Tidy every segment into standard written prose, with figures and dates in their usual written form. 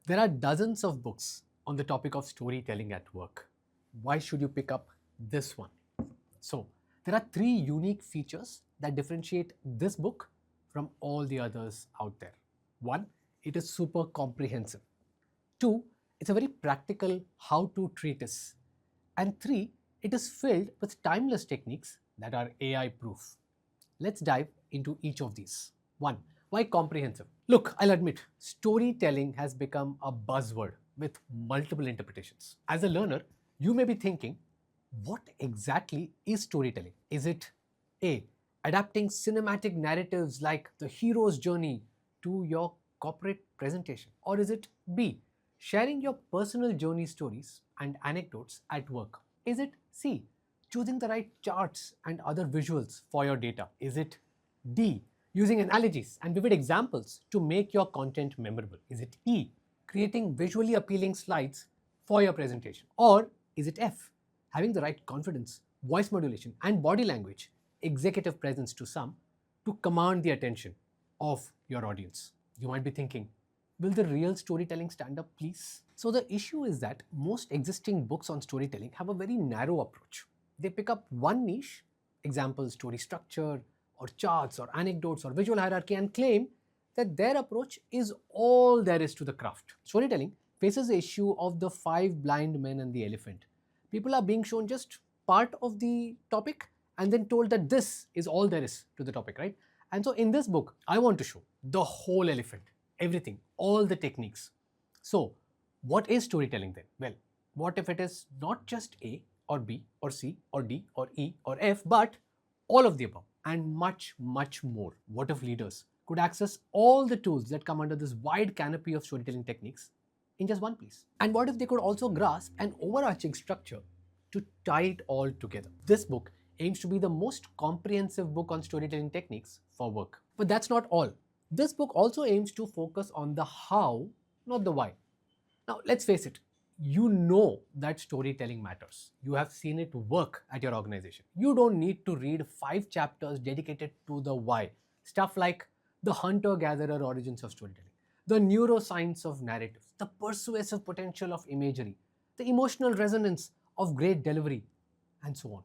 There are dozens of books on the topic of storytelling at work. Why should you pick up this one? So, there are three unique features that differentiate this book from all the others out there. One, it is super comprehensive. Two, it's a very practical how to treatise. And three, it is filled with timeless techniques that are AI proof. Let's dive into each of these. One, why comprehensive? Look, I'll admit, storytelling has become a buzzword with multiple interpretations. As a learner, you may be thinking, what exactly is storytelling? Is it A, adapting cinematic narratives like the hero's journey to your corporate presentation? Or is it B, sharing your personal journey stories and anecdotes at work? Is it C, choosing the right charts and other visuals for your data? Is it D, using analogies and vivid examples to make your content memorable? Is it E, creating visually appealing slides for your presentation? Or is it F, having the right confidence, voice modulation, and body language, executive presence to some, to command the attention of your audience? You might be thinking, will the real storytelling stand up, please? So, the issue is that most existing books on storytelling have a very narrow approach. They pick up one niche, example, story structure, or charts, or anecdotes, or visual hierarchy, and claim that their approach is all there is to the craft. Storytelling faces the issue of the five blind men and the elephant. People are being shown just part of the topic and then told that this is all there is to the topic, right? And so in this book, I want to show the whole elephant, everything, all the techniques. So, what is storytelling then? Well, what if it is not just A or B or C or D or E or F, but all of the above and much, much more? What if leaders could access all the tools that come under this wide canopy of storytelling techniques in just one place? And what if they could also grasp an overarching structure to tie it all together? This book aims to be the most comprehensive book on storytelling techniques for work. But that's not all. This book also aims to focus on the how, not the why. Now, let's face it, you know that storytelling matters. You have seen it work at your organization. You don't need to read 5 chapters dedicated to the why. Stuff like the hunter gatherer origins of storytelling, the neuroscience of narrative, the persuasive potential of imagery, the emotional resonance of great delivery, and so on.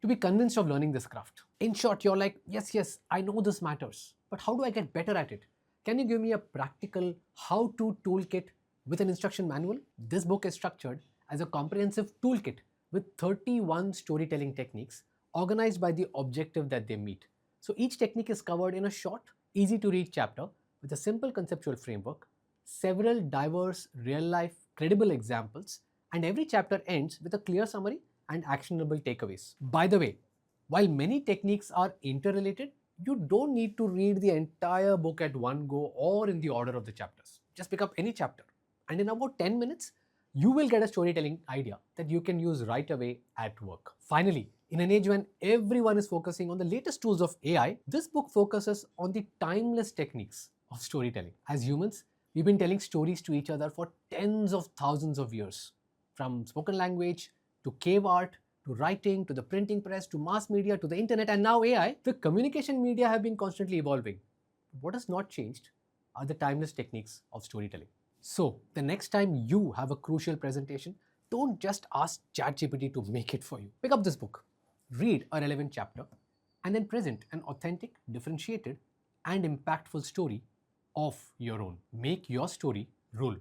To be convinced of learning this craft. In short, you're like, yes, I know this matters, but how do I get better at it? Can you give me a practical how to toolkit with an instruction manual? This book is structured as a comprehensive toolkit with 31 storytelling techniques organized by the objective that they meet. So each technique is covered in a short, easy to read chapter with a simple conceptual framework, several diverse real life credible examples, and every chapter ends with a clear summary and actionable takeaways. By the way, while many techniques are interrelated, you don't need to read the entire book at one go or in the order of the chapters. Just pick up any chapter, and in about 10 minutes, you will get a storytelling idea that you can use right away at work. Finally, in an age when everyone is focusing on the latest tools of AI, this book focuses on the timeless techniques of storytelling. As humans, we've been telling stories to each other for tens of thousands of years. From spoken language to cave art to writing to the printing press to mass media to the internet and now AI, the communication media have been constantly evolving. What has not changed are the timeless techniques of storytelling. So, the next time you have a crucial presentation, don't just ask ChatGPT to make it for you. Pick up this book, read a relevant chapter, and then present an authentic, differentiated, and impactful story of your own. Make your story rule.